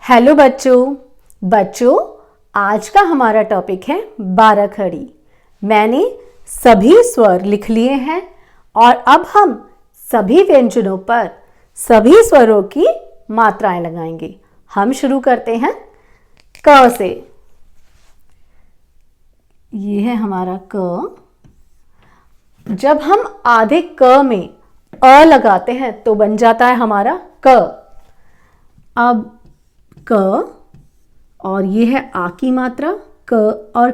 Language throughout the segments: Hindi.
हेलो बच्चों आज का हमारा टॉपिक है बाराखड़ी। मैंने सभी स्वर लिख लिए हैं और अब हम सभी व्यंजनों पर सभी स्वरों की मात्राएं लगाएंगे। हम शुरू करते हैं क से। ये है हमारा क। जब हम आधे क में अ लगाते हैं तो बन जाता है हमारा क। अब क और ये है आ की मात्रा क, और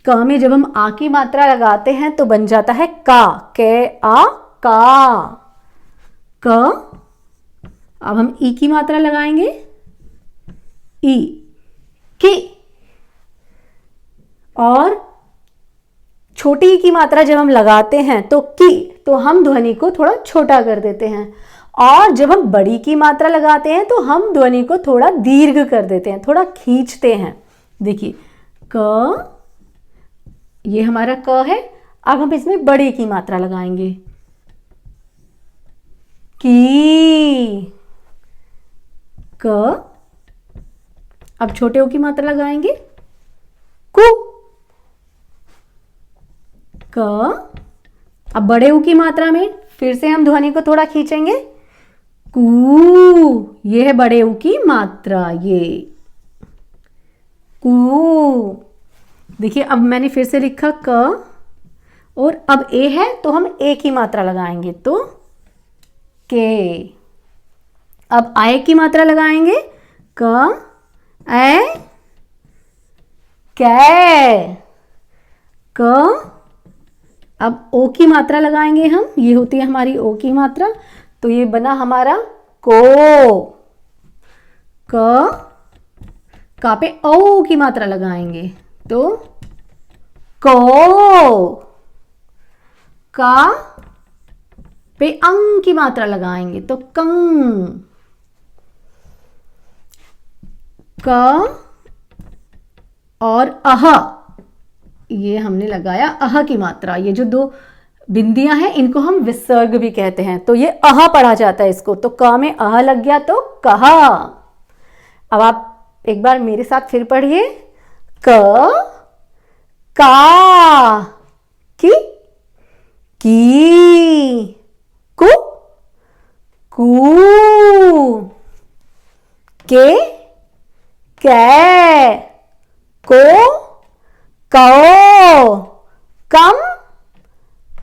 क में जब हम आ की मात्रा लगाते हैं तो बन जाता है का, के आ का क। अब हम ई की मात्रा लगाएंगे ई की, और छोटी ई की मात्रा जब हम लगाते हैं तो की, तो हम ध्वनि को थोड़ा छोटा कर देते हैं, और जब हम बड़ी की मात्रा लगाते हैं तो हम ध्वनि को थोड़ा दीर्घ कर देते हैं, थोड़ा खींचते हैं। देखिए क, ये हमारा क है। अब हम इसमें बड़ी की मात्रा लगाएंगे की क। अब छोटे ओ की मात्रा लगाएंगे कु क। अब बड़े ऊ की मात्रा में फिर से हम ध्वनि को थोड़ा खींचेंगे कू। ये है बड़े ऊ की मात्रा, ये कू। देखिए अब मैंने फिर से लिखा क, और अब ए है तो हम ए की मात्रा लगाएंगे तो के। अब आए की मात्रा लगाएंगे क ए कै क। अब ओ की मात्रा लगाएंगे हम, ये होती है हमारी ओ की मात्रा, तो ये बना हमारा को। का पे ओ की मात्रा लगाएंगे तो को। का पे अंग की मात्रा लगाएंगे तो कंग। क और अह, ये हमने लगाया अह की मात्रा। ये जो दो बिंदियां हैं इनको हम विसर्ग भी कहते हैं, तो ये अह पढ़ा जाता है इसको, तो क में अह लग गया तो कहा। अब आप एक बार मेरे साथ फिर पढ़िए क का की कु कू के कै को कौ कम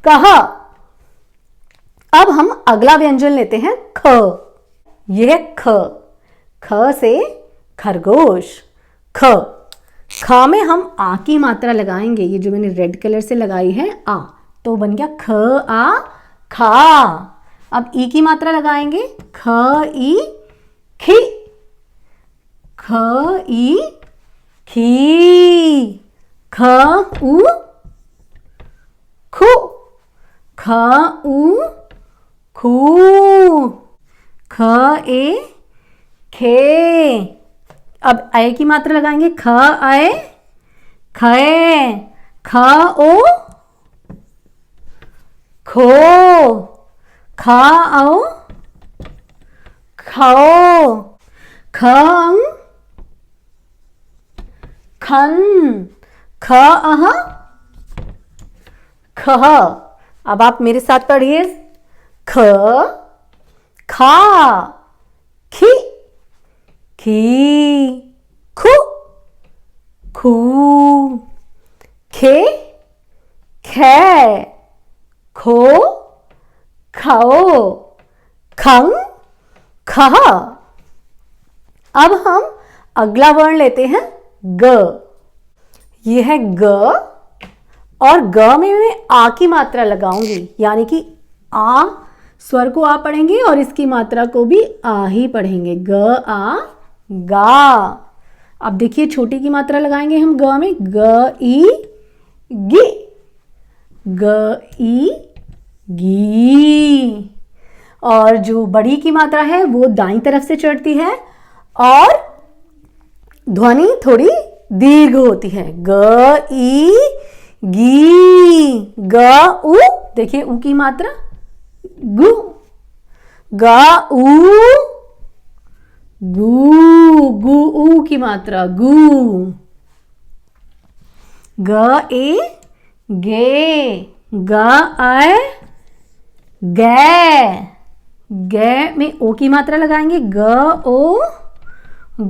कह। अब हम अगला व्यंजन लेते हैं ख। यह है ख। ख से खरगोश ख। ख में हम आ की मात्रा लगाएंगे, ये जो मैंने रेड कलर से लगाई है आ, तो बन गया ख आ खा। अब ई की मात्रा लगाएंगे ख ई खी ख ई खी। ख उ खु ख उ खू। ख ए खे। अब आए की मात्रा लगाएंगे ख आए खे। ख ओ खो ख आओ खाओ। ख अंग खन ख अह खह। अब आप मेरे साथ पढ़िए ख खा खी खी खु खू खे खे खो खाओ खंग खह। अब हम अगला वर्ण लेते हैं ग। ये है ग, और ग में मैं आ की मात्रा लगाऊंगी, यानी कि आ स्वर को आ पढ़ेंगे और इसकी मात्रा को भी आ ही पढ़ेंगे, ग आ गा। अब देखिए छोटी की मात्रा लगाएंगे हम ग में ग ई गी ग ई गी। और जो बड़ी की मात्रा है वो दाईं तरफ से चढ़ती है और ध्वनि थोड़ी दीर्घ होती है, ग ई गी ग उ। देखिए उ की मात्रा गु ग उ गू। गु ऊ की मात्रा गु। ग ए गे, ग आए गे, गे में ओ की मात्रा लगाएंगे, ग ओ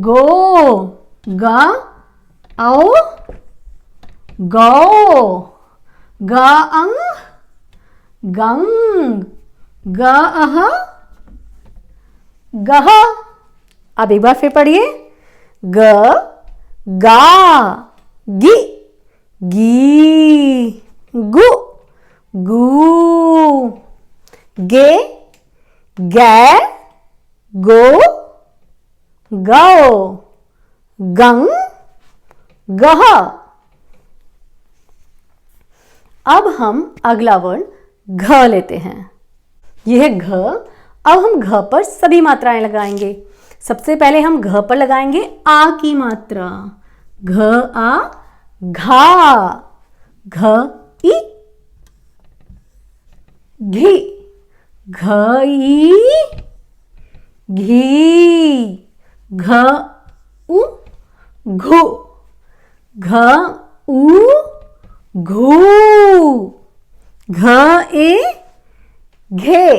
गो, ग आओ गौ, ग अंग गंग, ग अह गह। अब एक बार फिर पढ़िए, ग गा गी गी, गु गू, गे गे गो गौ, गंग गह। अब हम अगला वर्ण घ लेते हैं। यह है घ। अब हम घ पर सभी मात्राएं लगाएंगे। सबसे पहले हम घ पर लगाएंगे आ की मात्रा, घ आ घा, घ ई घी, घ ई घी, घ उ घू, घ उ घू, घ ए घे,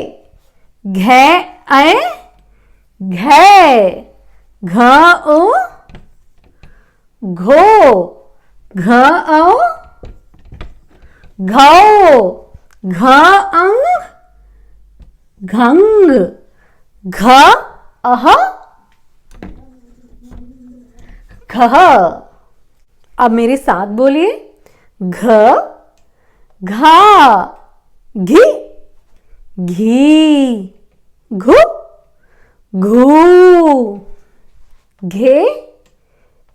घे ऐ घे, घ ओ घो, घ औ घौ, घ अंग घंग, घ अह घ। अब मेरे साथ बोलिए, घ घा घी घी, घु घू, घे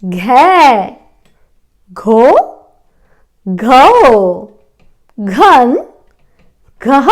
घै, घो घौ, घन घह।